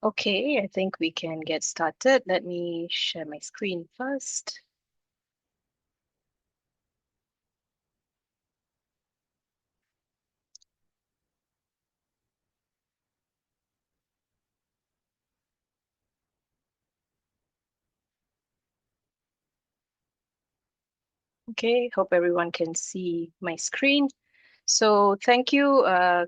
Okay, I think we can get started. Let me share my screen first. Okay, hope everyone can see my screen. So thank you,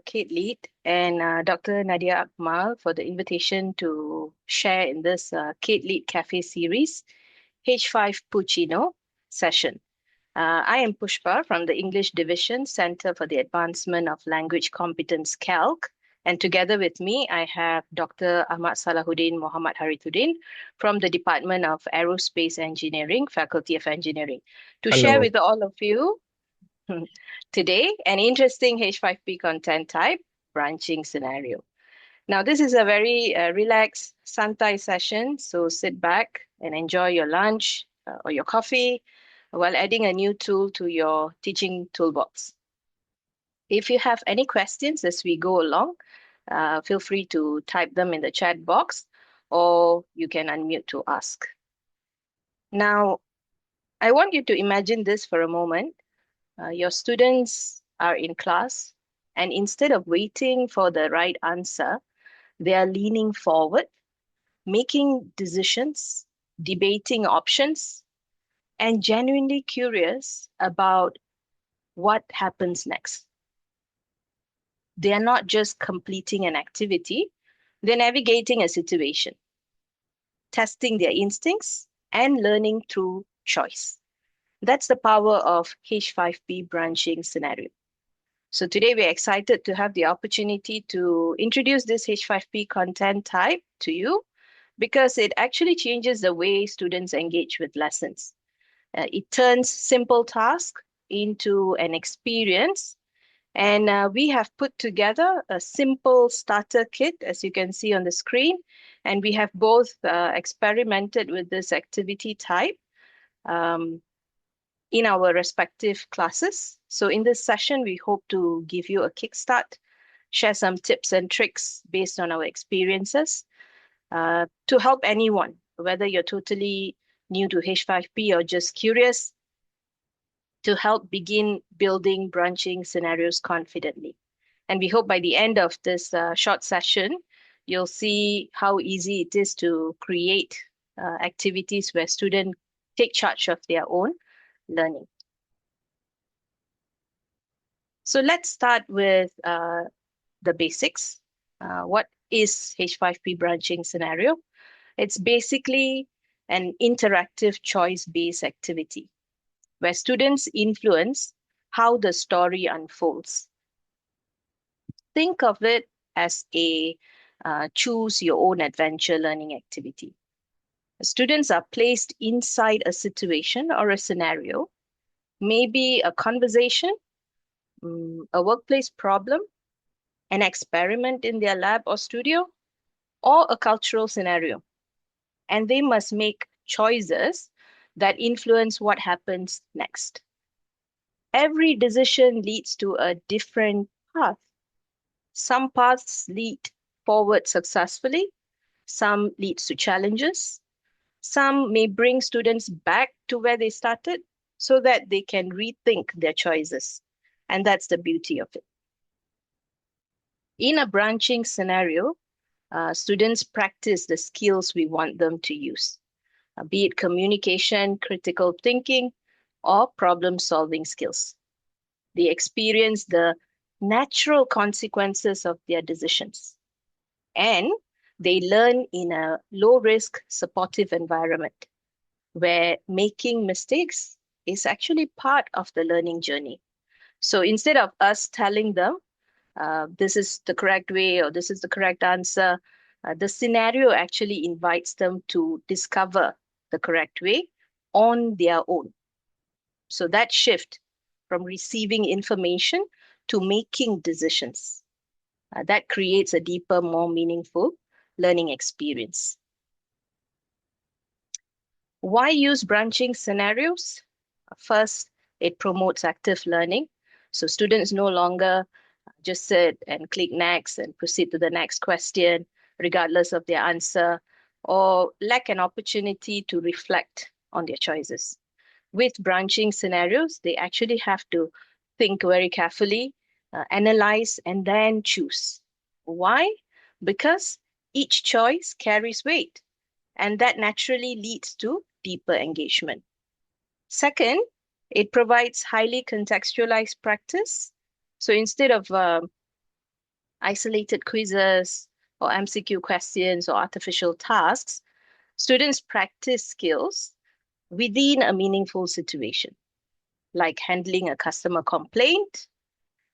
CADe-Lead and Dr. Nadia Akmal for the invitation to share in this CADe-Lead Cafe series, H5Puccino session. I am Pushpa from the English Division Center for the Advancement of Language Competence CALC. And together with me, I have Dr. Ahmad Salahuddin Muhammad Harithuddin from the Department of Aerospace Engineering, Faculty of Engineering, to share Hello. with all of you today an interesting H5P content type, branching scenario. Now, this is a very relaxed, santai session, so sit back and enjoy your lunch or your coffee while adding a new tool to your teaching toolbox. If you have any questions as we go along, feel free to type them in the chat box or you can unmute to ask. Now, I want you to imagine this for a moment. Your students are in class, and instead of waiting for the right answer, they are leaning forward, making decisions, debating options, and genuinely curious about what happens next. They are not just completing an activity, they're navigating a situation, testing their instincts, and learning through choice. That's the power of H5P branching scenario. So today we're excited to have the opportunity to introduce this H5P content type to you because it actually changes the way students engage with lessons. It turns simple tasks into an experience. And we have put together a simple starter kit, as you can see on the screen. And we have both experimented with this activity type um, in our respective classes. So in this session, we hope to give you a kickstart, share some tips and tricks based on our experiences to help anyone, whether you're totally new to H5P or just curious, to help begin building branching scenarios confidently. And we hope by the end of this short session, you'll see how easy it is to create activities where students take charge of their own learning. So let's start with the basics. What is H5P branching scenario? It's basically an interactive choice-based activity where students influence how the story unfolds. Think of it as a choose your own adventure learning activity. Students are placed inside a situation or a scenario, maybe a conversation, a workplace problem, an experiment in their lab or studio, or a cultural scenario. And they must make choices that influence what happens next. Every decision leads to a different path. Some paths lead forward successfully, some leads to challenges, some may bring students back to where they started so that they can rethink their choices. And that's the beauty of it. In a branching scenario, students practice the skills we want them to use, be it communication, critical thinking, or problem solving skills. They experience the natural consequences of their decisions. And they learn in a low risk, supportive environment where making mistakes is actually part of the learning journey. So instead of us telling them, this is the correct way or this is the correct answer, the scenario actually invites them to discover the correct way on their own. So that shift from receiving information to making decisions, that creates a deeper, more meaningful learning experience. Why use branching scenarios? First, it promotes active learning. So students no longer just sit and click next and proceed to the next question. regardless of their answer, or lack an opportunity to reflect on their choices. With branching scenarios, they actually have to think very carefully, analyze, and then choose. Why? Because each choice carries weight, and that naturally leads to deeper engagement. Second, it provides highly contextualized practice. So instead of isolated quizzes or MCQ questions or artificial tasks, students practice skills within a meaningful situation, like handling a customer complaint,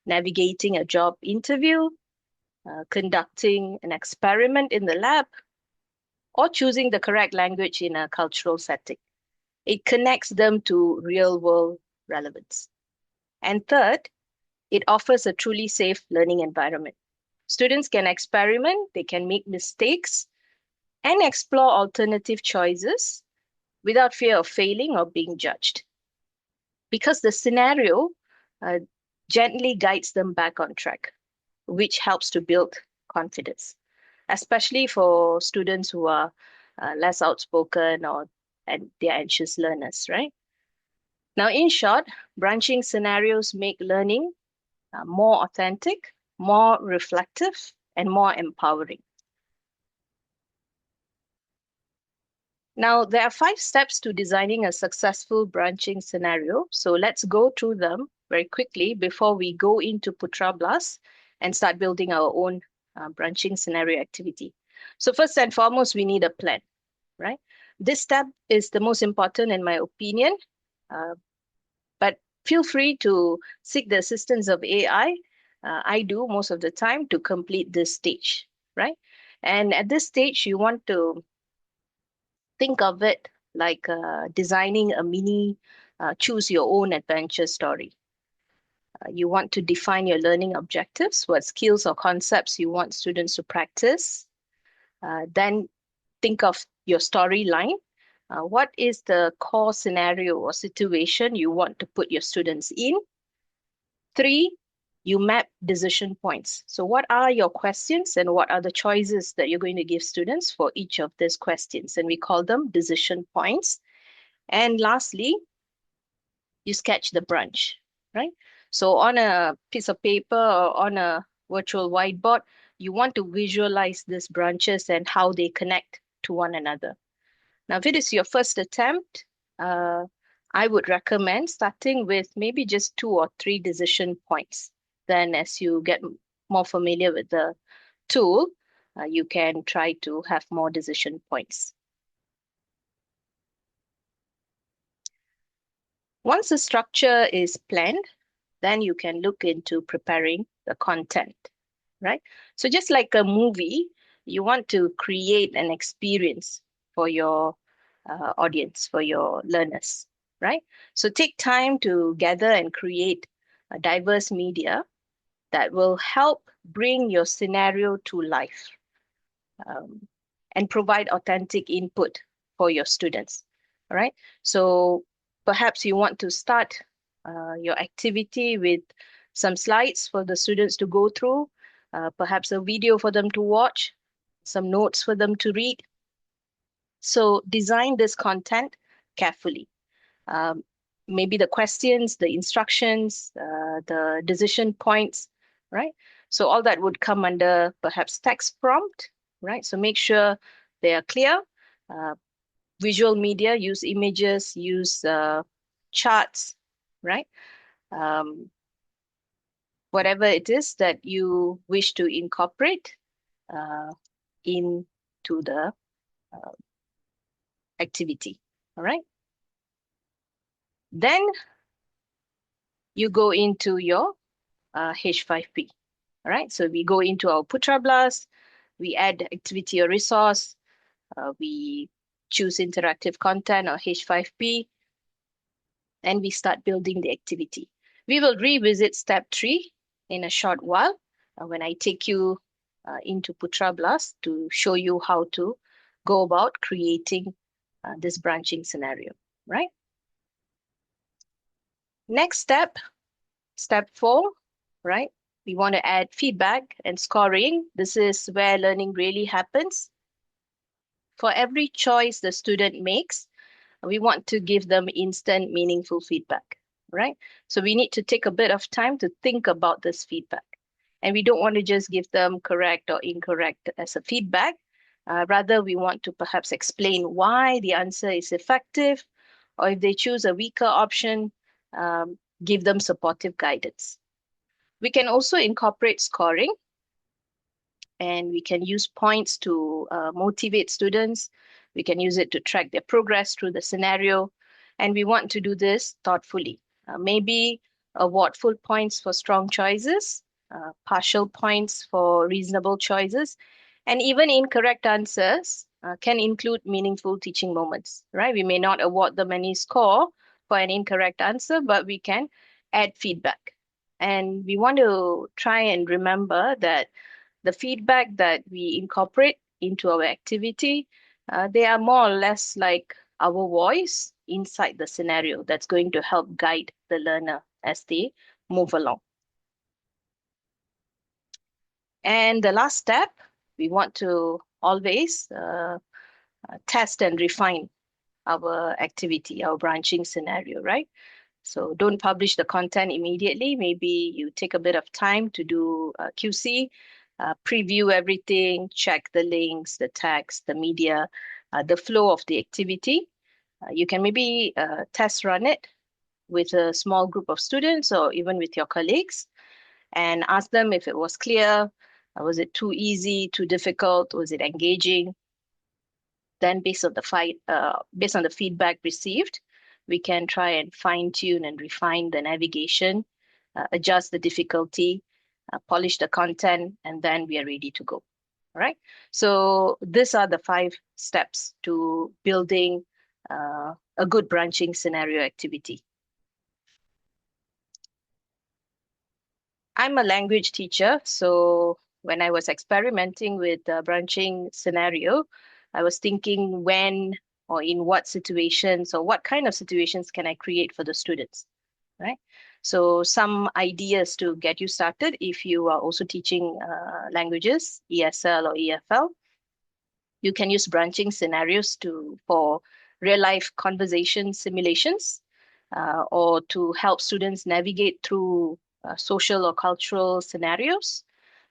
navigating a job interview, conducting an experiment in the lab, or choosing the correct language in a cultural setting. It connects them to real-world relevance. And third, it offers a truly safe learning environment. Students can experiment, they can make mistakes, and explore alternative choices without fear of failing or being judged. Because the scenario uh, gently guides them back on track, which helps to build confidence, especially for students who are less outspoken and they're anxious learners, right? Now, in short, branching scenarios make learning more authentic, more reflective, and more empowering. Now, there are 5 steps to designing a successful branching scenario. So let's go through them very quickly before we go into Putra Blast and start building our own branching scenario activity. So first and foremost, we need a plan, right? This step is the most important in my opinion, but feel free to seek the assistance of AI. I do most of the time to complete this stage, right? And at this stage, you want to think of it like designing a mini choose your own adventure story. You want to define your learning objectives, what skills or concepts you want students to practice. Then think of your storyline. What is the core scenario or situation you want to put your students in? 3, you map decision points. So what are your questions and what are the choices that you're going to give students for each of these questions? And we call them decision points. And lastly, you sketch the branch, right? So on a piece of paper or on a virtual whiteboard, you want to visualize these branches and how they connect to one another. Now, if it is your first attempt, I would recommend starting with maybe just 2 or 3 decision points. Then as you get more familiar with the tool, you can try to have more decision points. Once the structure is planned, then you can look into preparing the content, right? So just like a movie, you want to create an experience for your audience, for your learners, right? So take time to gather and create a diverse media that will help bring your scenario to life um, and provide authentic input for your students, all right? So perhaps you want to start your activity with some slides for the students to go through, perhaps a video for them to watch, some notes for them to read. So design this content carefully. Um, Maybe the questions, the instructions, the decision points, right? So all that would come under perhaps text prompt, right? So make sure they are clear. Uh, Visual media, use images, use charts, right? Um, Whatever it is that you wish to incorporate uh, into the uh, activity, all right? Then you go into your H5P, all right? So we go into our Putra Blast, we add activity or resource, we choose interactive content or H5P, and we start building the activity. We will revisit step 3 in a short while when I take you into Putra Blast to show you how to go about creating this branching scenario, right? Next step, step 4, right? We want to add feedback and scoring. This is where learning really happens. For every choice the student makes, we want to give them instant, meaningful feedback, right? So we need to take a bit of time to think about this feedback. And we don't want to just give them correct or incorrect as a feedback. Rather, we want to perhaps explain why the answer is effective, or if they choose a weaker option, give them supportive guidance. We can also incorporate scoring, and we can use points to motivate students. We can use it to track their progress through the scenario. And we want to do this thoughtfully. Maybe award full points for strong choices, partial points for reasonable choices, and even incorrect answers can include meaningful teaching moments, right? We may not award them any score for an incorrect answer, but we can add feedback. And we want to try and remember that the feedback that we incorporate into our activity, they are more or less like our voice inside the scenario that's going to help guide the learner as they move along. And the last step, we want to always test and refine our activity, our branching scenario, right? So don't publish the content immediately. Maybe you take a bit of time to do QC, preview everything, check the links, the text, the media, the flow of the activity. You can maybe test run it with a small group of students or even with your colleagues and ask them if it was clear. Was it too easy, too difficult? Was it engaging? Then based on the feedback received, we can try and fine tune and refine the navigation, adjust the difficulty, polish the content, and then we are ready to go. All right. So these are the 5 steps to building a good branching scenario activity. I'm a language teacher, so when I was experimenting with the branching scenario, I was thinking when or in what situations or what kind of situations can I create for the students, right? So some ideas to get you started if you are also teaching languages, ESL or EFL. You can use branching scenarios for real life conversation simulations or to help students navigate through social or cultural scenarios,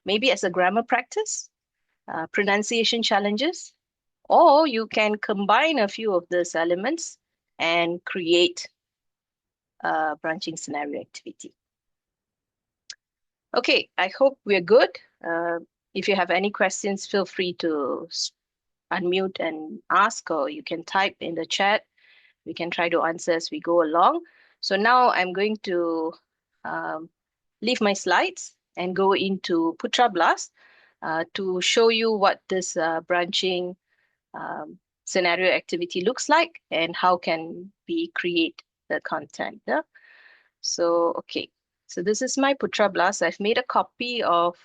maybe as a grammar practice, pronunciation challenges, or you can combine a few of these elements and create a branching scenario activity. Okay, I hope we're good. If you have any questions, feel free to unmute and ask, or you can type in the chat. We can try to answer as we go along. So now I'm going to leave my slides and go into Putra Blast to show you what this branching scenario activity looks like and how can we create the content. Yeah? So, okay. So this is my Putra Blast. I've made a copy of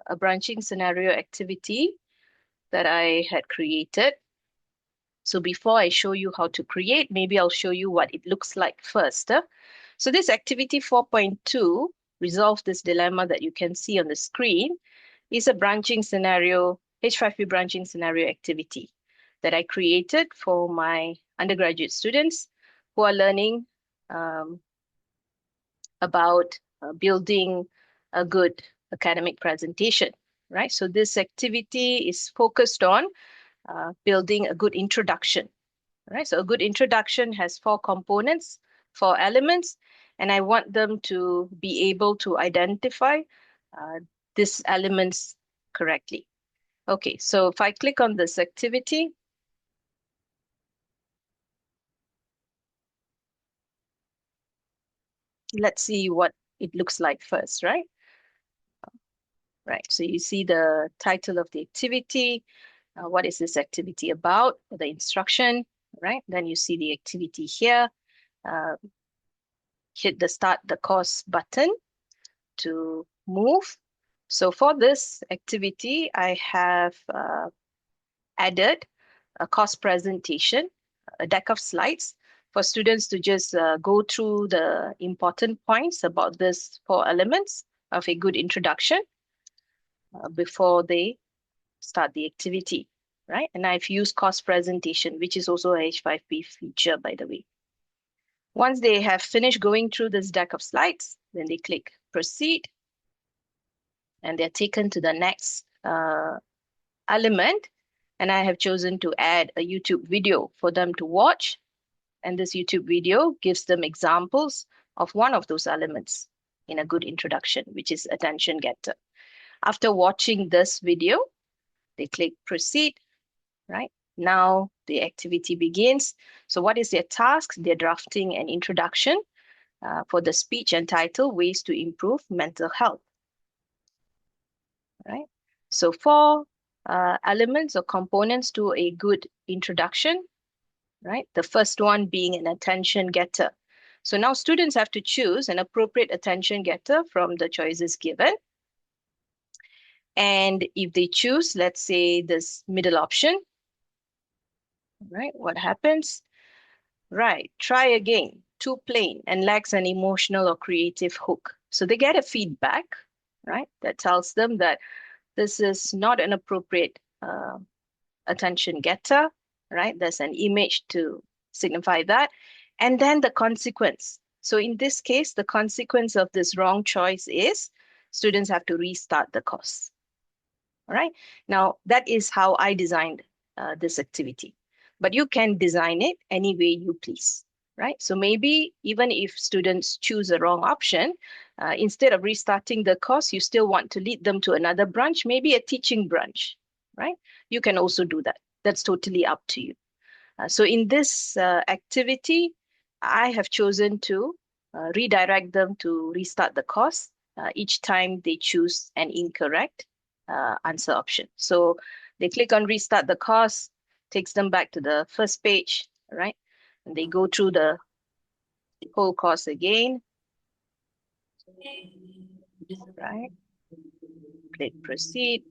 a branching scenario activity that I had created. So before I show you how to create, maybe I'll show you what it looks like first. So this activity 4.2, resolve this dilemma that you can see on the screen, is a branching scenario, H5P branching scenario activity that I created for my undergraduate students who are learning about building a good academic presentation, right? So this activity is focused on building a good introduction, right? So a good introduction has 4 components, 4 elements, and I want them to be able to identify these elements correctly. Okay, so if I click on this activity, let's see what it looks like first, right? Right, so you see the title of the activity, what is this activity about, the instruction, right? Then you see the activity here. Hit the start the course button to move. So for this activity, I have added a course presentation, a deck of slides for students to just go through the important points about these 4 elements of a good introduction before they start the activity, right? And I've used course presentation, which is also a H5P feature, by the way. Once they have finished going through this deck of slides, then they click proceed, and they're taken to the next element. And I have chosen to add a YouTube video for them to watch. And this YouTube video gives them examples of one of those elements in a good introduction, which is attention getter. After watching this video, they click proceed, right? Now the activity begins. So what is their task? They're drafting an introduction for the speech and title, ways to improve mental health, right? So 4 elements or components to a good introduction, right? The first one being an attention getter. So now students have to choose an appropriate attention getter from the choices given. And if they choose, let's say this middle option, right? What happens? Right, try again, too plain and lacks an emotional or creative hook. So they get a feedback, right? That tells them that this is not an appropriate attention getter, right? There's an image to signify that. And then the consequence. So in this case, the consequence of this wrong choice is students have to restart the course. All right. Now, that is how I designed this activity. But you can design it any way you please, right? So maybe even if students choose a wrong option, instead of restarting the course, you still want to lead them to another branch, maybe a teaching branch, right? You can also do that. That's totally up to you. So in this activity, I have chosen to redirect them to restart the course each time they choose an incorrect answer option. So they click on restart the course, takes them back to the first page, right? And they go through the whole course again, right? Click proceed.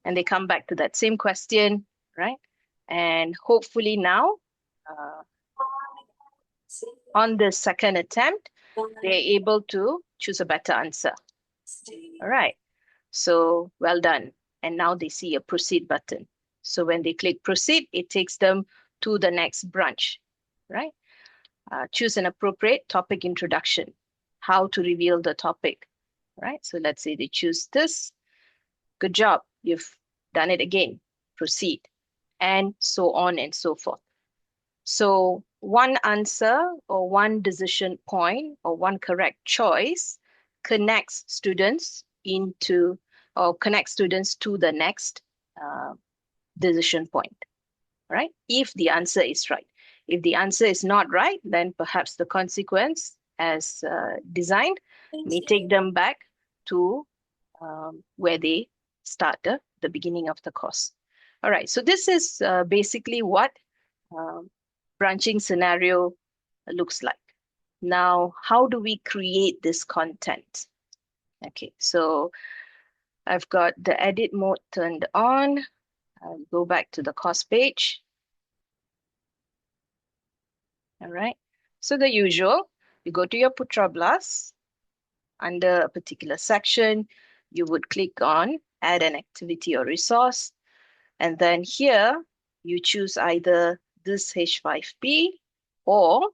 And they come back to that same question, right? And hopefully now, on the second attempt, they're able to choose a better answer. All right. So well done. And now they see a proceed button. So when they click proceed, it takes them to the next branch, right? Choose an appropriate topic introduction, how to reveal the topic, right? So let's say they choose this. Good job. You've done it again. Proceed. And so on and so forth. So one answer or one decision point or one correct choice connects students into or connects students to the next decision point, right? If the answer is right. If the answer is not right, then perhaps the consequence as designed may take them back to where they started, the beginning of the course. All right, so this is basically what branching scenario looks like. Now, how do we create this content? Okay, so I've got the edit mode turned on. I'll go back to the course page. All right, so the usual, you go to your Putra Blast. Under a particular section, you would click on add an activity or resource. And then here, you choose either this H5P or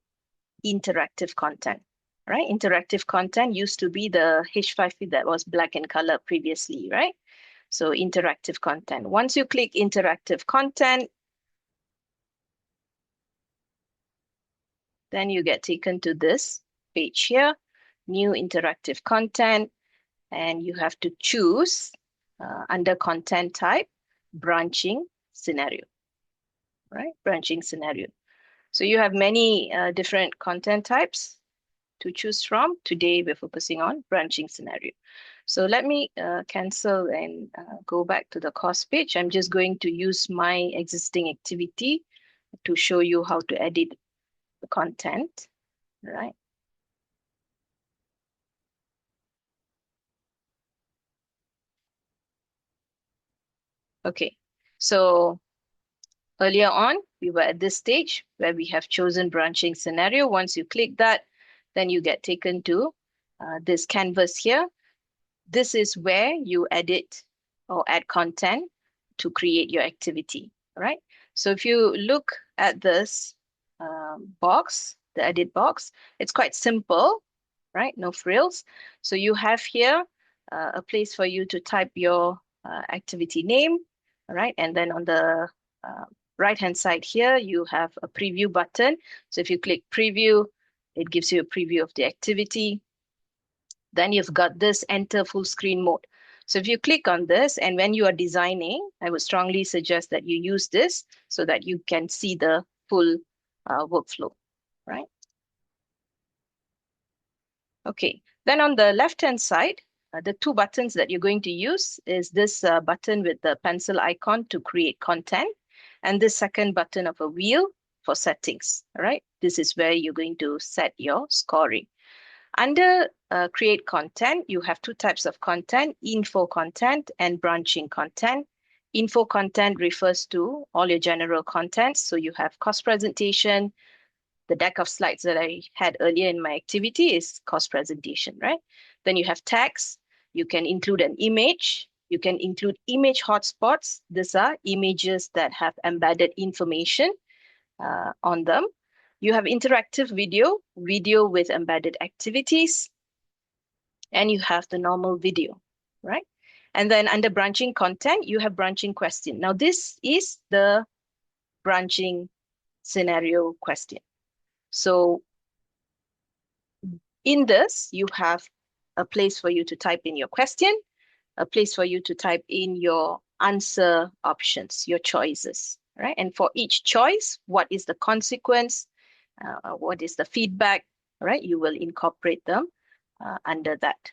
interactive content, right? Interactive content used to be the H5P that was black in color previously, right? So interactive content. Once you click interactive content, then you get taken to this page here, new interactive content, and you have to choose under content type, branching scenario, right? Branching scenario. So you have many different content types to choose from. Today, we're focusing on branching scenario. So let me cancel and go back to the course page. I'm just going to use my existing activity to show you how to edit the content, right? Okay, so earlier on, we were at this stage where we have chosen branching scenario. Once you click that, then you get taken to this canvas here. This is where you edit or add content to create your activity, right? So if you look at this box, the edit box, it's quite simple, right? No frills. So you have here a place for you to type your activity name, right? And then on the uh, right-hand side here, you have a preview button. So if you click preview, it gives you a preview of the activity. Then you've got this enter full screen mode. So if you click on this, and when you are designing, I would strongly suggest that you use this so that you can see the full workflow, right? Okay, then on the left-hand side, the two buttons that you're going to use is this button with the pencil icon to create content, and this second button of a wheel for settings, all right? This is where you're going to set your scoring. Under create content, you have two types of content, info content and branching content. Info content refers to all your general contents. So you have course presentation. The deck of slides that I had earlier in my activity is course presentation, right? Then you have text. You can include an image. You can include image hotspots. These are images that have embedded information on them. You have interactive video, video with embedded activities, and you have the normal video, right? And then under branching content, you have branching question. Now, this is the branching scenario question. So in this, you have a place for you to type in your question, a place for you to type in your answer options, your choices, right? And for each choice, what is the consequence? What is the feedback, right? You will incorporate them under that.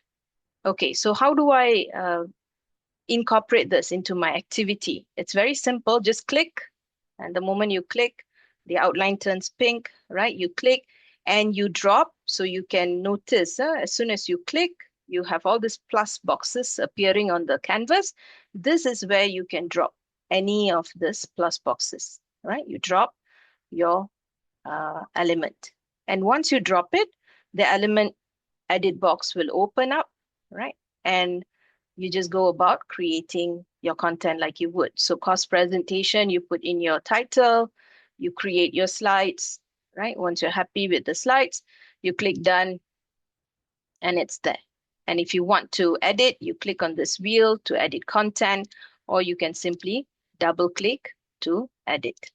Okay, so how do I incorporate this into my activity? It's very simple. Just click, and the moment you click, the outline turns pink, right? You click and you drop. So you can notice as soon as you click, you have all these plus boxes appearing on the canvas. This is where you can drop any of these plus boxes, right? You drop your element. And once you drop it, the element edit box will open up, right? And you just go about creating your content like you would. So course presentation, you put in your title, you create your slides, right? Once you're happy with the slides, you click done and it's there. And if you want to edit, you click on this wheel to edit content, or you can simply double click to edit,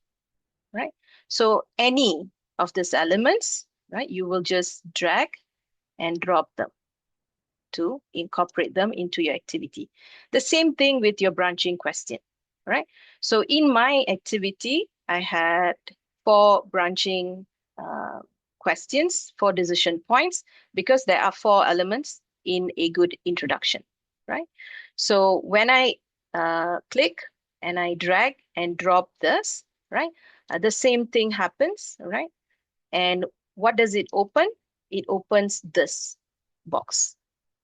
right? So any of these elements, right, you will just drag and drop them to incorporate them into your activity. The same thing with your branching question, right? So in my activity, I had 4 branching questions, 4 decision points, because there are 4 elements in a good introduction, right? So when I click and I drag and drop this, right? The same thing happens, right? And what does it open? It opens this box,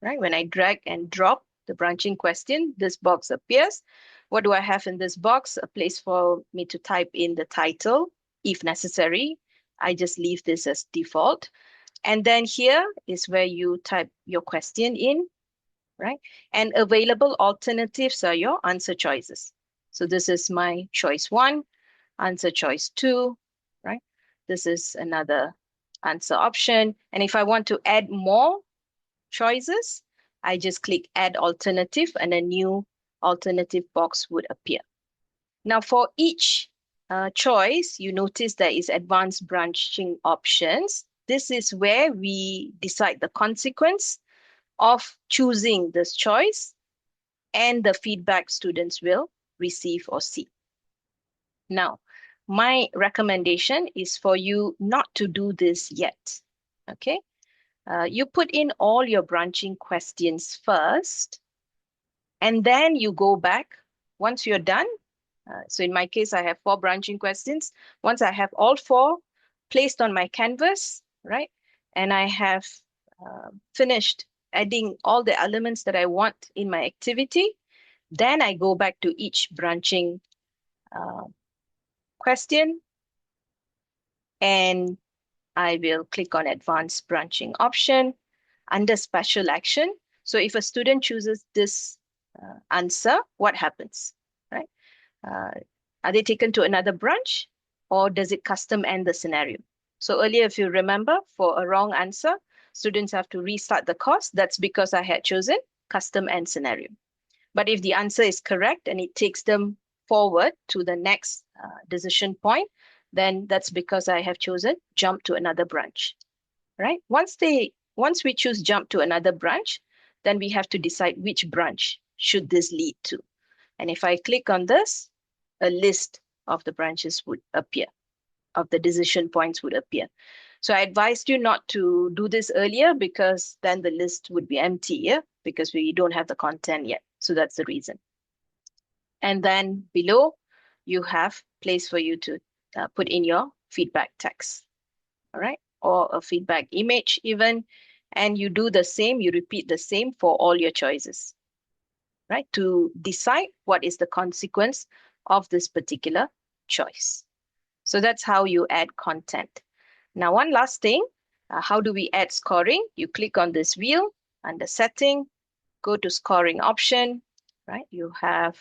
right? When I drag and drop the branching question, this box appears. What do I have in this box? A place for me to type in the title, if necessary. I just leave this as default. And then here is where you type your question in, right? And available alternatives are your answer choices. So this is my choice 1, answer choice 2, right? This is another answer option. And if I want to add more choices, I just click add alternative and a new alternative box would appear. Now for each choice, you notice there is advanced branching options. This is where we decide the consequence of choosing this choice and the feedback students will receive or see. Now, my recommendation is for you not to do this yet, okay? You put in all your branching questions first, and then you go back. Once you're done, so in my case, I have 4 branching questions. Once I have all 4 placed on my canvas, right? And I have finished adding all the elements that I want in my activity, then I go back to each branching question and I will click on advanced branching option. under special action. So if a student chooses this answer, what happens, right? Uh, are they taken to another branch, or does it custom end the scenario? So earlier, if you remember, for a wrong answer, students have to restart the course. That's because I had chosen custom end scenario. But if the answer is correct and it takes them forward to the next decision point, then that's because I have chosen jump to another branch, right? Once we choose jump to another branch, then we have to decide which branch should this lead to. And if I click on this, a list of the branches would appear, of the decision points would appear. So I advised you not to do this earlier because then the list would be empty, yeah? Because we don't have the content yet. So that's the reason. And then below, you have place for you to put in your feedback text, all right? Or a feedback image even. And you do the same, you repeat the same for all your choices, right? To decide what is the consequence of this particular choice. So that's how you add content. Now, one last thing, how do we add scoring? You click on this wheel under setting, go to scoring option, right? You have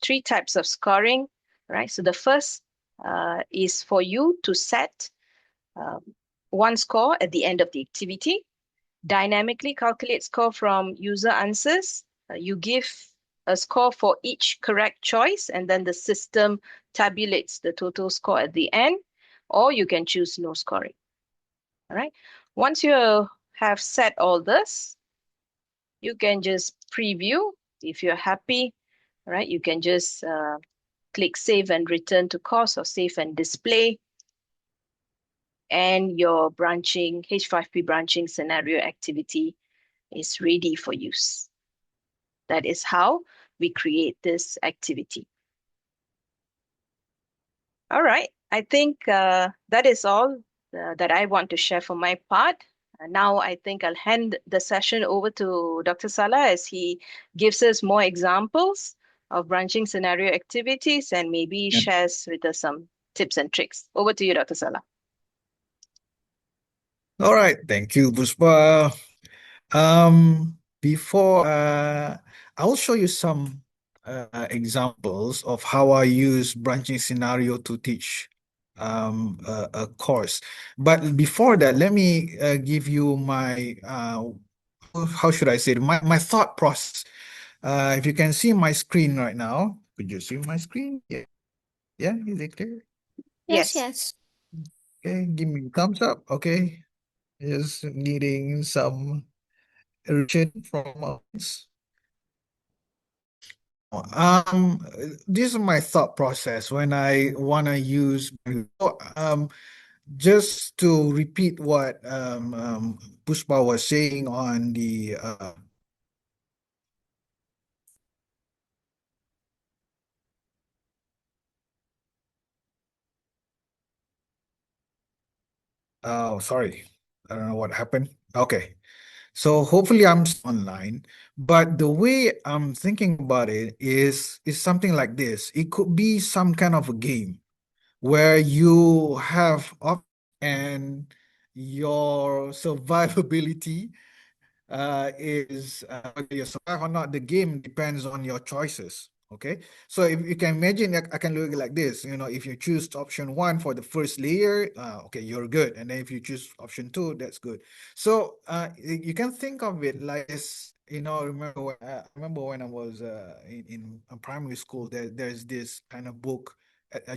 3 types of scoring, right? So the first is for you to set um, one score at the end of the activity, dynamically calculate score from user answers. You give a score for each correct choice, and then the system tabulates the total score at the end, or you can choose no scoring. All right. Once you have set all this, you can just preview. If you're happy, right, you can just click save and return to course or save and display. And your branching, H5P branching scenario activity is ready for use. That is how we create this activity. All right, I think that is all that I want to share for my part. Now I think I'll hand the session over to Dr. Salah as he gives us more examples of branching scenario activities and maybe Yeah. shares with us some tips and tricks. Over to you, Dr. Salah. All right, thank you, Puspha. Before I will show you some examples of how I use branching scenario to teach a course. But before that, let me give you my how should I say it? My thought process. If you can see my screen right now, could you see my screen? Yeah, yeah, is it clear? Yes, Yes. yes. Okay, give me a thumbs up. Okay, just needing some reaction from us. Um, this is my thought process when I want to use just to repeat what Pushpa was saying on the oh, sorry, I don't know what happened. Okay, so hopefully I'm online, but the way I'm thinking about it is something like this. It could be some kind of a game where you have up and your survivability is whether you survive or not. The game depends on your choices. Okay, so if you can imagine, I can look like this. You know, if you choose option 1 for the first layer, okay, you're good. And then if you choose option 2, that's good. So you can think of it like this. You know, remember when I was in primary school, there's this kind of book,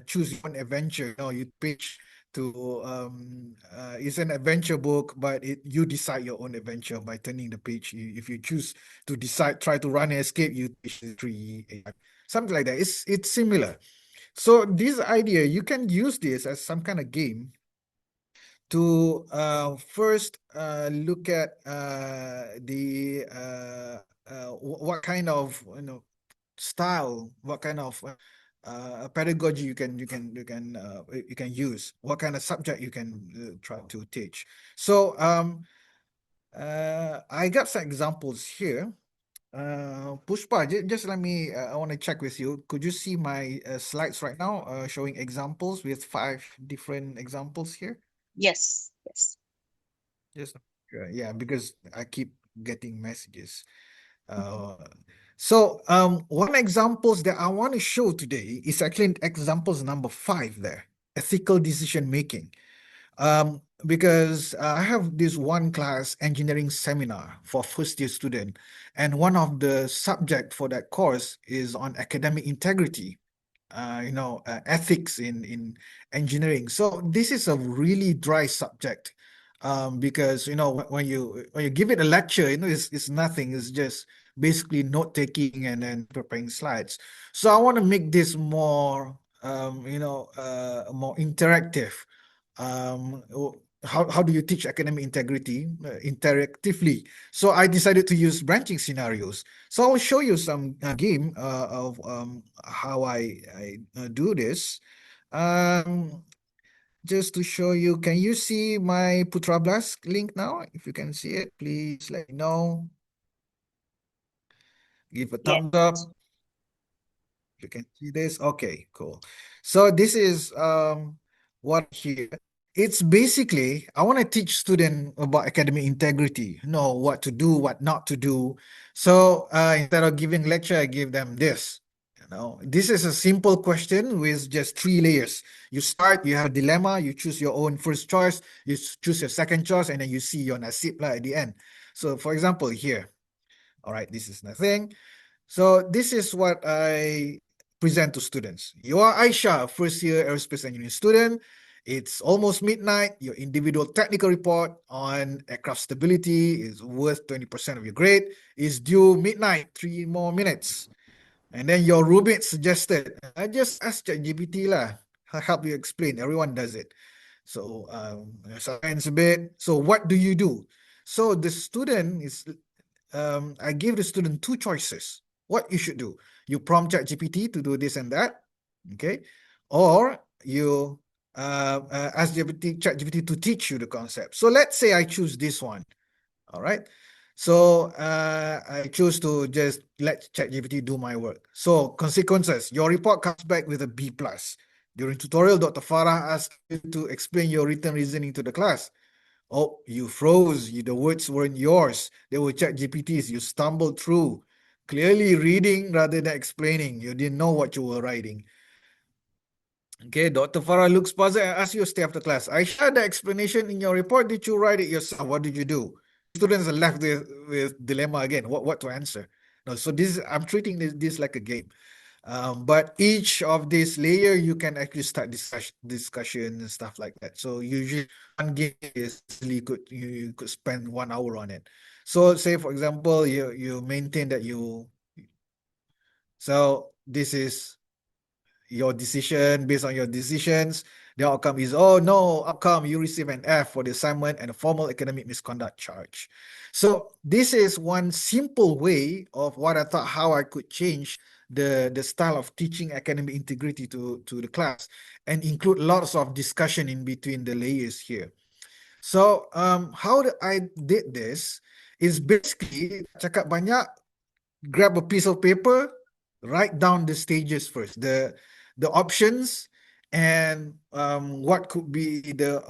choose your own adventure. You know, you pitch to it's an adventure book, but you decide your own adventure by turning the page. If you choose to try to run and escape, you teach 3, 8, something like that. It's similar. So this idea, you can use this as some kind of game to first look at what kind of style, what kind of pedagogy you can use, what kind of subject you can try to teach. So I got some examples here. Pushpa, just let me, I want to check with you. Could you see my slides right now showing examples with 5 different examples here? Yes. Yes. Yes. Yeah, because I keep getting messages. Uh, so one examples that I want to show today is actually examples number 5 there, ethical decision making. Because I have this one class engineering seminar for first year student, and one of the subject for that course is on academic integrity, ethics in engineering. So this is a really dry subject, because when you give it a lecture, it's nothing. It's just basically note taking and then preparing slides. So I want to make this more, more interactive. Um, how do you teach academic integrity interactively? So I decided to use branching scenarios. So I'll show you some game of how I do this. Um, just to show you, can you see my Putra Blast link now? If you can see it, please let me know. Give a Yes. thumbs up. You can see this. Okay, cool. So this is what here. It's basically I want to teach students about academic integrity, know what to do, what not to do. So instead of giving lecture, I give them this. This is a simple question with just 3 layers. You start, you have a dilemma, you choose your own first choice, you choose your second choice, and then you see your nasib at the end. So for example, here, all right, this is nothing. So this is what I present to students. You are Aisha, first year aerospace engineering student. It's almost midnight. Your individual technical report on aircraft stability is worth 20% of your grade. Is due midnight, 3 more minutes. And then your roommate suggested, I just ask ChatGPT lah. I'll help you explain. Everyone does it. So science a bit. So what do you do? So the student is I gave the student 2 choices. What you should do. You prompt ChatGPT to do this and that. Okay. Or you ask ChatGPT to teach you the concept. So let's say I choose this one. All right. So I choose to just let ChatGPT do my work. So consequences, your report comes back with a B plus. During tutorial, Dr. Farah asked you to explain your written reasoning to the class. Oh, you froze. The words weren't yours. They were ChatGPT's. You stumbled through. Clearly reading rather than explaining. You didn't know what you were writing. Okay, Dr. Farah looks puzzled and asks you to stay after class. I shared the explanation in your report. Did you write it yourself? What did you do? Students are left with dilemma again. What to answer? No, so I'm treating this like a game. But each of this layer you can actually start discussion and stuff like that. So usually one game is you could spend 1 hour on it. So say for example you maintain that so this is your decision. Based on your decisions, the outcome is, oh no, outcome, you receive an F for the assignment and a formal academic misconduct charge. So this is one simple way of what I thought how I could change the style of teaching academic integrity to the class and include lots of discussion in between the layers here. So how I did this is basically cakap banyak, grab a piece of paper, write down the stages first, the options, and what could be the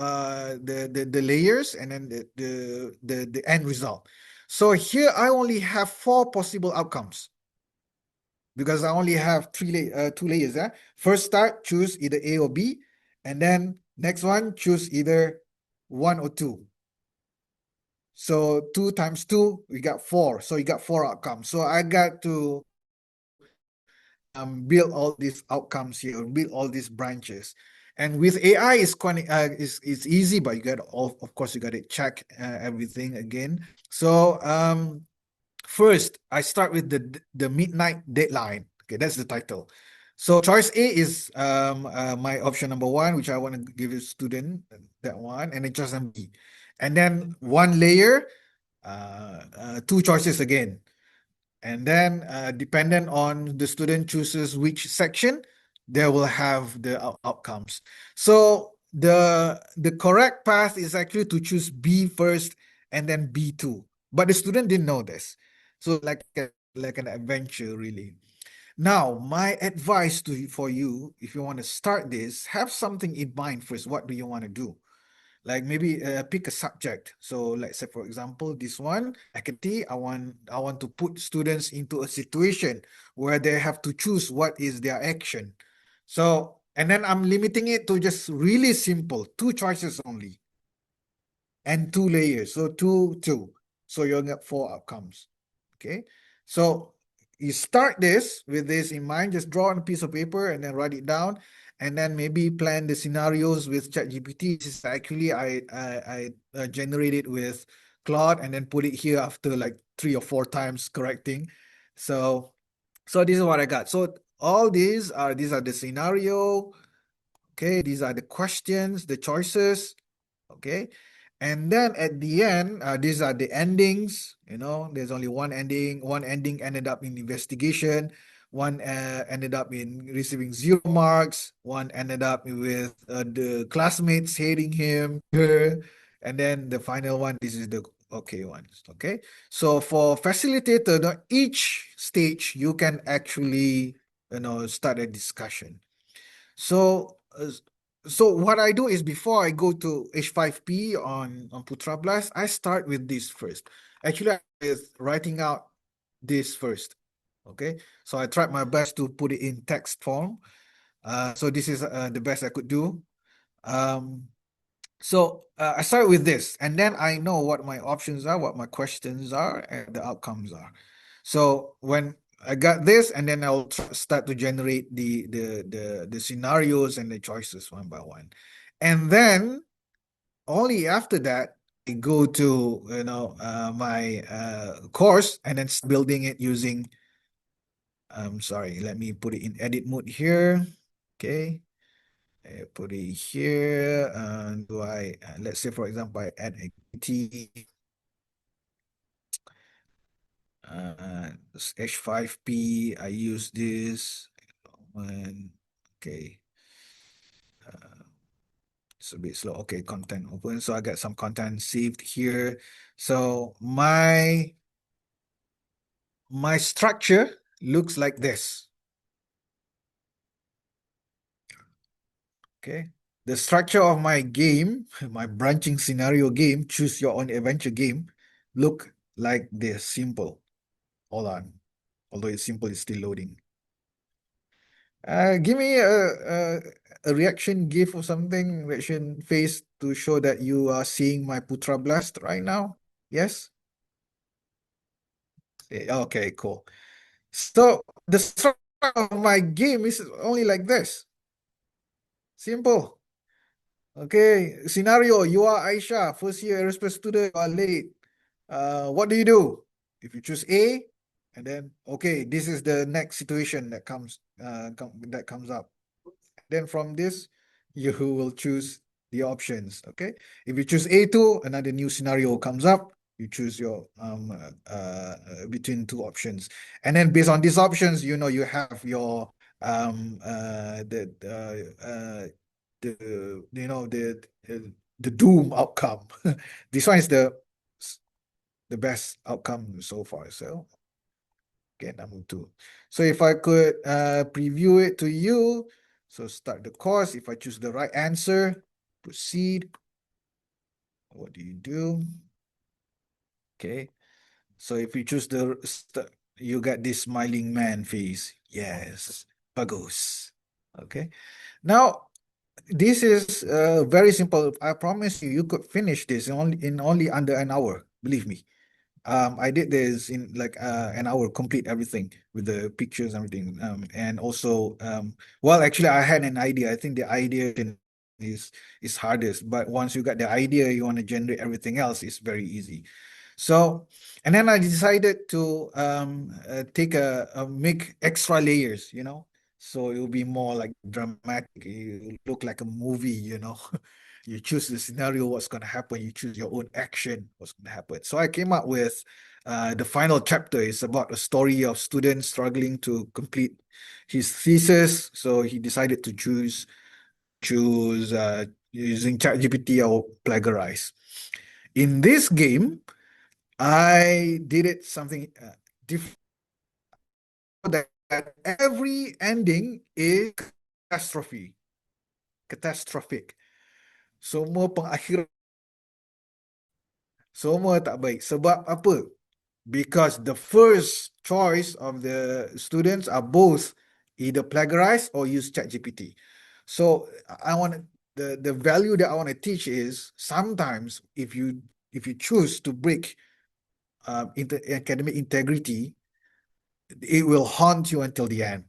layers, and then the end result. So here I only have 4 possible outcomes because I only have 2 layers. First start, choose either A or B, and then next one, choose either 1 or 2. So 2 times 2, we got 4. So you got 4 outcomes. So I got to build all these outcomes here, build all these branches. And with AI, it's quite it's easy, but you got of course you got to check everything again. So first, I start with the midnight deadline. Okay, that's the title. So choice A is my option number 1, which I want to give a student that one, and then choice number B, and then 1 layer, 2 choices again. And then dependent on the student chooses which section, they will have the outcomes. So the correct path is actually to choose B first and then B2. But the student didn't know this. So like an adventure, really. Now, my advice for you, if you want to start this, have something in mind first. What do you want to do? Like maybe pick a subject. So let's say, for example, this one activity, I want to put students into a situation where they have to choose what is their action. So, and then I'm limiting it to just really simple, two choices only and two layers. So two. So you'll get four outcomes. Okay. So you start this with this in mind, just draw on a piece of paper and then write it down. And then maybe plan the scenarios with ChatGPT. This is actually I generated with Claude and then put it here after like 3 or 4 times correcting. So this is what I got. So all these are the scenario. Okay, these are the questions, the choices. Okay, and then at the end, these are the endings. There's only one ending. One ending ended up in investigation. One ended up in receiving 0 marks. One ended up with the classmates hating him, her. And then the final one, this is the okay ones. Okay, so for facilitator, each stage you can actually start a discussion. So, so what I do is before I go to H5P on Putra Blast, I start with this first. Actually, with writing out this first. Okay, so I tried my best to put it in text form. So this is the best I could do. Um, so I start with this, and then I know what my options are, what my questions are, and the outcomes are. So when I got this, and then I'll start to generate the scenarios and the choices one by one, and then only after that I go to my course and then building it using. Sorry, let me put it in edit mode here. Okay. Put it here. Do I, let's say, for example, I add activity, H5P, I use this. And, okay. It's a bit slow. Okay, content open. So I got some content saved here. So my structure looks like this. Okay. The structure of my game, my branching scenario game, choose your own adventure game, look like this, simple. Hold on. Although it's simple, it's still loading. Give me a reaction GIF or something, reaction face to show that you are seeing my Putra Blast right now. Yes? Okay, cool. So the structure of my game is only like this. Simple. Okay, scenario, you are Aisha, first year aerospace student, you are late. What do you do? If you choose A, and then, okay, this is the next situation that comes up. Then from this, you will choose the options. Okay. If you choose A2, another new scenario comes up. You choose your between two options. And then based on these options, you have your the doom outcome. This one is the best outcome so far. So okay, number 2. So if I could preview it to you, so start the course. If I choose the right answer, proceed. What do you do? Okay. So if you choose you get this smiling man face. Yes, bagus. Okay. Now, this is very simple. I promise you, you could finish this in only under an hour. Believe me. I did this in like an hour, complete everything with the pictures and everything. And also, well, actually, I had an idea. I think the idea is hardest, but once you got the idea, you want to generate everything else. It's very easy. So, and then I decided to take make extra layers. So it will be more like dramatic. You look like a movie. You choose the scenario, what's going to happen. You choose your own action, what's going to happen. So I came up with the final chapter is about a story of students struggling to complete his thesis. So he decided to choose using ChatGPT or plagiarize. In this game, I did it something different, that every ending is catastrophic. Semua pengakhiran semua tak baik. Sebab apa? Because the first choice of the students are both either plagiarize or use ChatGPT. So I want the value that I want to teach is sometimes if you choose to break academic integrity, it will haunt you until the end.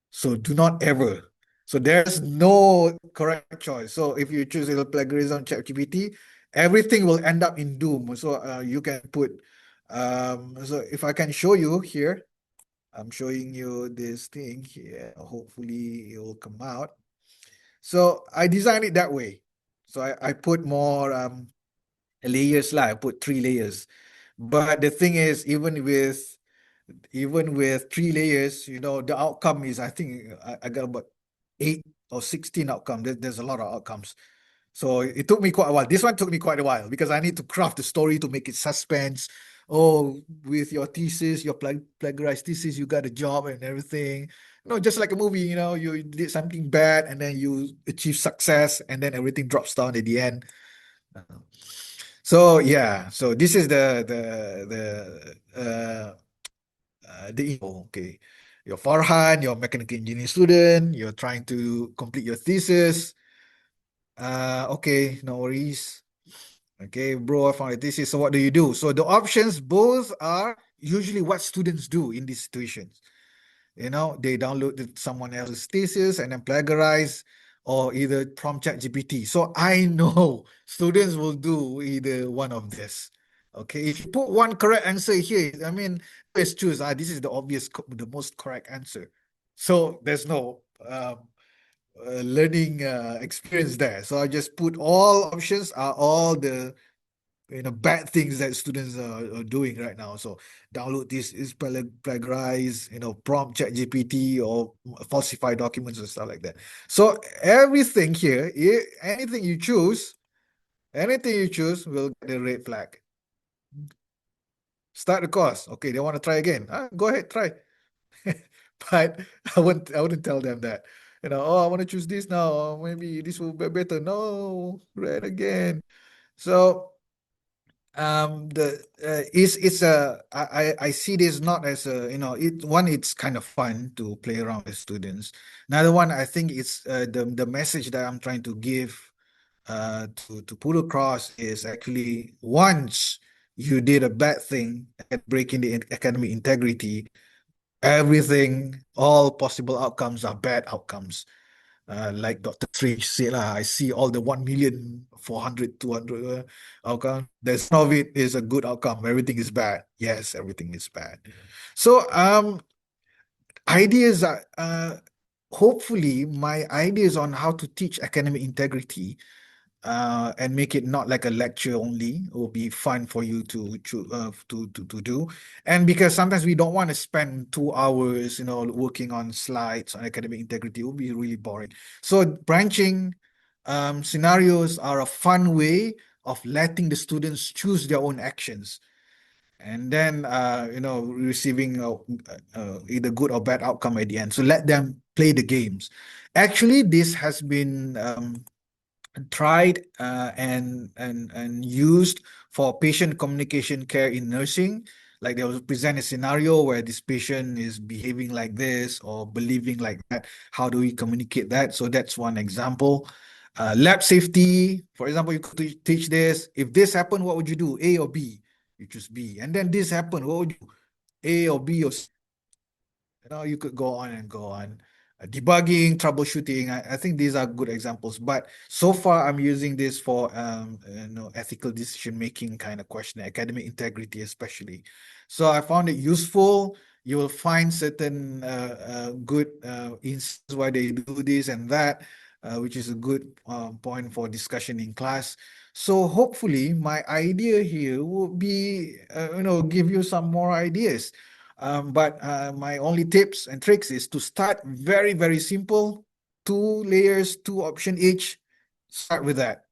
So do not ever. So there's no correct choice. So if you choose either plagiarism, ChatGPT, everything will end up in doom. So you can put. So if I can show you here, I'm showing you this thing here. Hopefully it will come out. So I designed it that way. So I put more layers lah. I put 3 layers. But the thing is, even with 3 layers, the outcome is I think I got about 8 or 16 outcomes. There's a lot of outcomes. So it took me quite a while. This one took me quite a while because I need to craft the story to make it suspense. Oh, with your thesis, your plagiarized thesis, you got a job and everything. Just like a movie, you did something bad and then you achieve success and then everything drops down at the end. So yeah, so this is the info. Okay, you're Farhan, you're a mechanical engineering student, you're trying to complete your thesis. Okay, no worries. Okay, bro, I found a thesis. So what do you do? So the options both are usually what students do in these situations. They download someone else's thesis and then plagiarize or either prompt ChatGPT. So I know students will do either one of this. Okay, if you put one correct answer here, I mean, let's choose. This is the most correct answer. So there's no learning experience there. So I just put all options are all the bad things that students are doing right now. So download this is plagiarize, prompt chat GPT or falsify documents and stuff like that. So everything here, anything you choose will get a red flag. Start the course. Okay, they want to try again. Go ahead, try. But I wouldn't tell them that. I want to choose this now. Maybe this will be better. No, red again. So the it's a I see this not as a it's kind of fun to play around with students. Another one, I think it's the message that I'm trying to give to put across is actually once you did a bad thing at breaking the academic integrity, everything, all possible outcomes are bad outcomes. Like Dr. Strange said, I see all the 1,400,000, 200 outcome. There's none of it is a good outcome. Everything is bad. Yes, everything is bad. So ideas are hopefully my ideas on how to teach academic integrity and make it not like a lecture only. It will be fun for you to do. And because sometimes we don't want to spend 2 hours, working on slides on academic integrity, it will be really boring. So branching scenarios are a fun way of letting the students choose their own actions. And then, receiving either good or bad outcome at the end. So let them play the games. Actually, this has been tried and used for patient communication care in nursing. Like they will present a scenario where this patient is behaving like this or believing like that. How do we communicate that? So that's one example. Lab safety, for example, you could teach this. If this happened, what would you do? A or B? You choose B. And then this happened, what would you do? A or B or C? You could go on and go on. Debugging, troubleshooting. I think these are good examples. But so far, I'm using this for ethical decision making kind of question, academic integrity especially. So I found it useful. You will find certain good instances why they do this and that, which is a good point for discussion in class. So hopefully, my idea here would be, give you some more ideas. But my only tips and tricks is to start very, very simple, 2 layers, 2 option each. Start with that.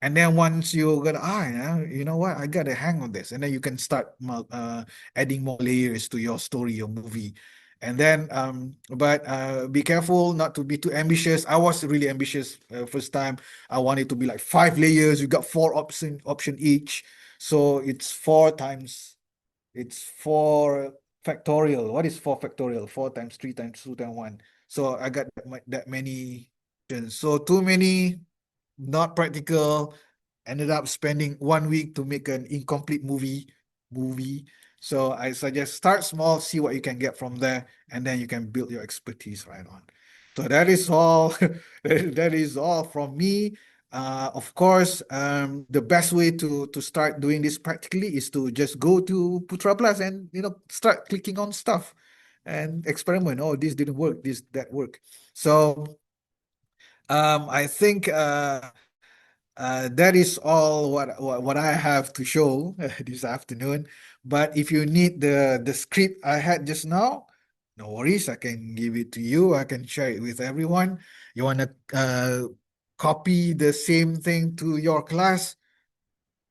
And then once you got, you know what, I got a hang of this. And then you can start adding more layers to your story, your movie. And then, but be careful not to be too ambitious. I was really ambitious first time. I wanted to be like 5 layers. You got four option each, so it's 4 factorial. What is 4 factorial? 4 times 3 times 2 times 1. So I got that many options. So too many, not practical. Ended up spending 1 week to make an incomplete movie. So I suggest start small, see what you can get from there, and then you can build your expertise right on. So that is all. That is all from me. Of course, the best way to start doing this practically is to just go to Putra Plus and start clicking on stuff and experiment. Oh, this didn't work. This that work. So I think that is all what I have to show this afternoon. But if you need the script I had just now, no worries. I can give it to you. I can share it with everyone. You want to copy the same thing to your class?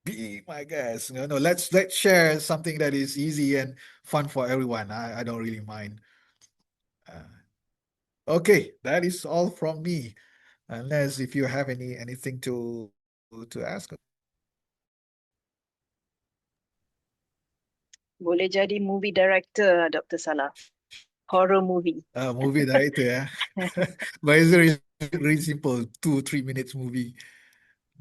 Be my guest. No, no. Let's share something that is easy and fun for everyone. I don't really mind. Uh, okay, that is all from me. Unless if you have anything to ask. Boleh jadi movie director, Dr. Salah. Horror movie. Movie director, yeah. But it's very simple, 2 3 minutes movie.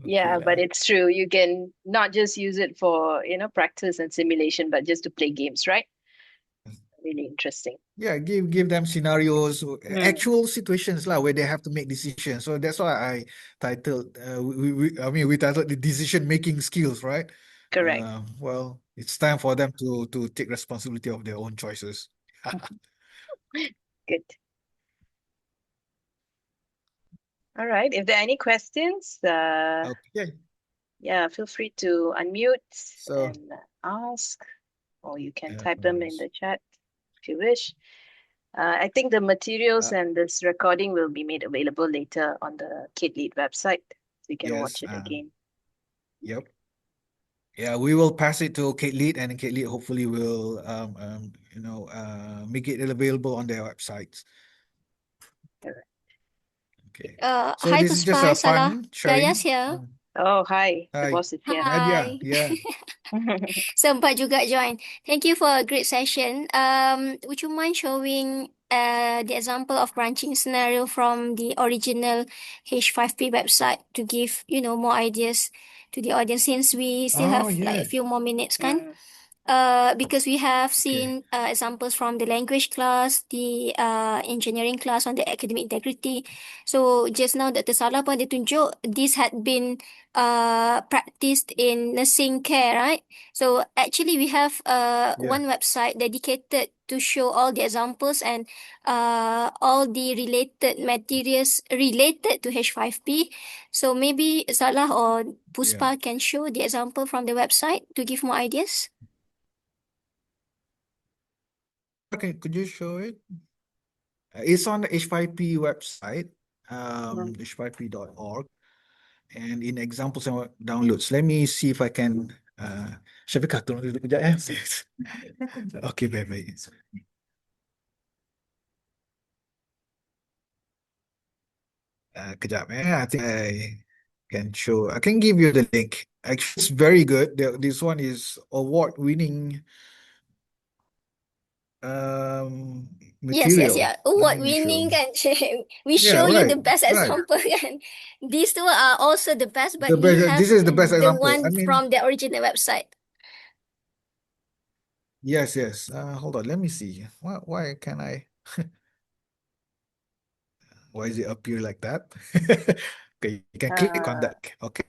Okay Yeah, but lah. it's true. You can not just use it for, practice and simulation, but just to play games, right? Really interesting. Yeah, give them scenarios, Mm, actual situations lah where they have to make decisions. So that's why I titled I mean we titled the decision making skills, right? correct. Well, it's time for them to take responsibility of their own choices. Good. All right. If there are any questions, Okay. yeah, feel free to unmute So and ask, or you can no type them in worries. the chat if you wish. I think the materials Uh, and this recording will be made available later on the CADe-Lead website, so you can yes, watch it again. yep. Yeah, we will pass it to CADe-Lead, and CADe-Lead hopefully will make it available on their websites. All right. Okay. So Hi this is just a Puspha, Salah. fun Gaya's sharing. here. Oh, hi. The Hi, boss is here. Nadia. Hi. Yeah. Sempat juga join. Thank you for a great session. Would you mind showing the example of branching scenario from the original H5P website to give, more ideas to the audience since we still Oh have like a yes. few more minutes, kan? Mm, Because we have Okay. seen examples from the language class, the engineering class on the academic integrity. So just now Dr. Salah pun dia tunjuk this had been practiced in nursing care, right? So actually we have Yeah. one website dedicated to show all the examples and all the related materials related to H5P. So maybe Salah or Yeah. Puspa can show the example from the website to give more ideas. Okay. Could you show it? It's on the H5P website, mm. h5p.org, and in examples and downloads. Let me see if I can. Syafiqah, tolong duduk kejap ya. Okay, baik-baik. Kejap I think I can show. I can give you the link. Actually, it's very good. This one is award-winning um Yes, yes, material. yeah. Let Award me show. winning kan. We Yeah, show you right, the best right. example kan. These two are also the best, The but we best. have This is the best the example. I one mean, from the original website. yes, yes. Hold on. Let me see. Why can I? Why does it appear like that? Okay, you can click on Uh, that. Okay,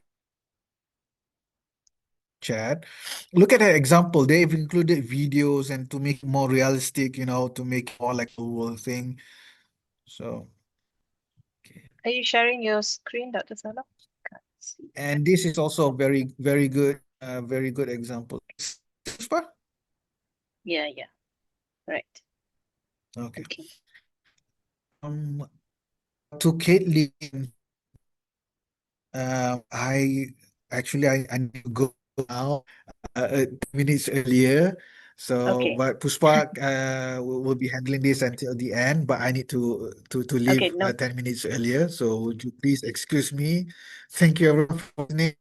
chat. Look at the example. They've included videos and to make it more realistic, to make it more like a real thing. So, okay. are you sharing your screen, Dr. Salah? Can't see. And this is also very good example. Pushpa? Yeah, yeah. Right. Okay. Okay. Um, to CADe-Lead, I need to go now, 10 minutes earlier. So, Okay. but Pushpa will be handling this until the end, but I need to leave Okay. No. 10 minutes earlier. So would you please excuse me? Thank you everyone for listening.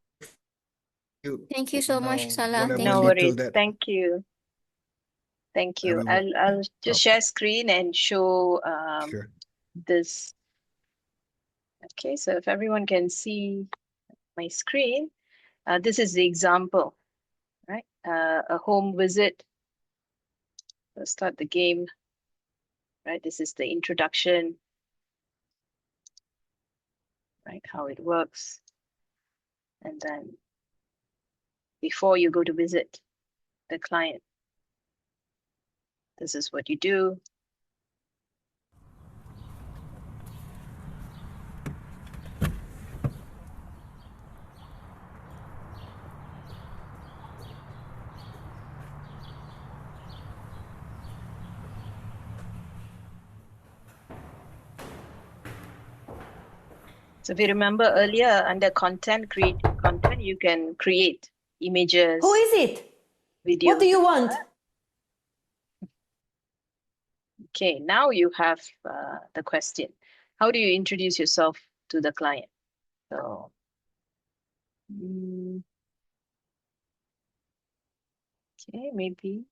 Thank you so much, Salah. Whatever Thank No you. little worries. that Thank you. Thank you. everyone. I'll just Okay, share screen and show sure. this. Okay. So if everyone can see my screen, this is the example, right? A home visit. Let's start the game, right? This is the introduction, right? How it works. And then before you go to visit the client, this is what you do. So if you remember earlier under content, create content, you can create images, Who is it? videos. What do you want? Okay, now you have the question. How do you introduce yourself to the client? So, okay, maybe.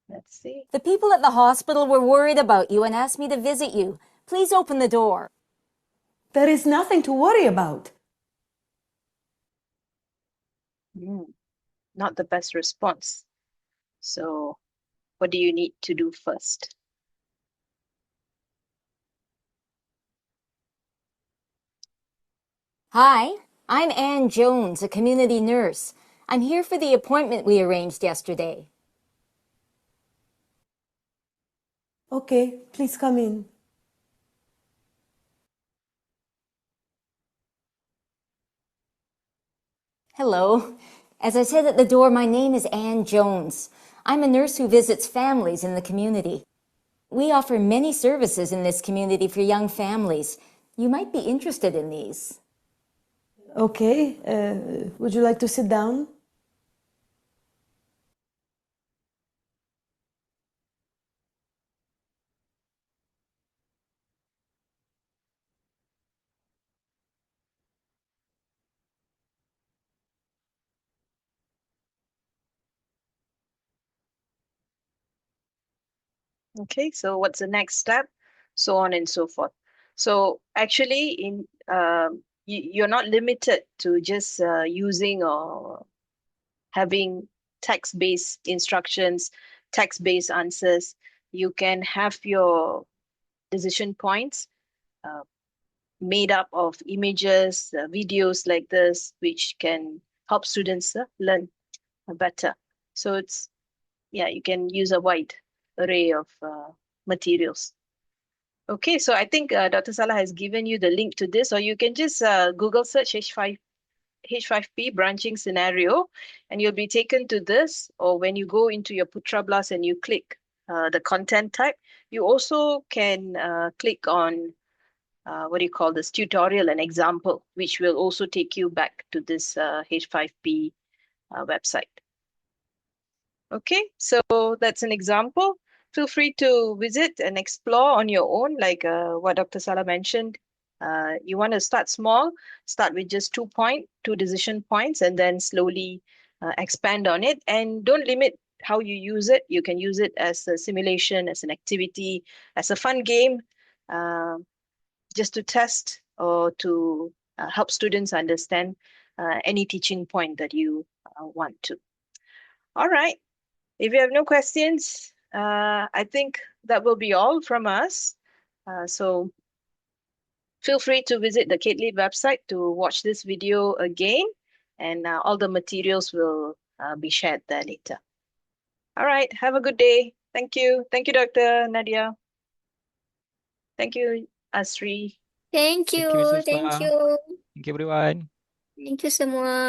Let's see. The people at the hospital were worried about you and asked me to visit you. Please open the door. There is nothing to worry about. Not the best response. So, what do you need to do first? Hi, I'm Ann Jones, a community nurse. I'm here for the appointment we arranged yesterday. Okay, please come in. Hello. As I said at the door, my name is Ann Jones. I'm a nurse who visits families in the community. We offer many services in this community for young families. You might be interested in these. Okay, would you like to sit down? Okay, so what's the next step? So on and so forth. So actually, you're not limited to just using or having text-based instructions, text-based answers. You can have your decision points made up of images, videos like this, which can help students learn better. So you can use a wide array of materials. Okay, so I think Dr. Salah has given you the link to this, or you can just Google search H5P branching scenario, and you'll be taken to this. Or when you go into your Putra Blast and you click the content type, you also can click on what do you call this tutorial and example, which will also take you back to this H5P website. Okay, so that's an example. Feel free to visit and explore on your own, like what Dr. Salah mentioned. You want to start small, start with just 2 decision points, and then slowly expand on it. And don't limit how you use it. You can use it as a simulation, as an activity, as a fun game, just to test or to help students understand any teaching point that you want to. All right. If you have no questions, I think that will be all from us. So feel free to visit the CADe-Lead website to watch this video again, and all the materials will be shared there later. All right, have a good day. Thank you. Thank you, Dr. Nadia. Thank you, Asri. Thank you. Thank you, Ms. Thank Puspha. you. Thank you, everyone. Thank you semua.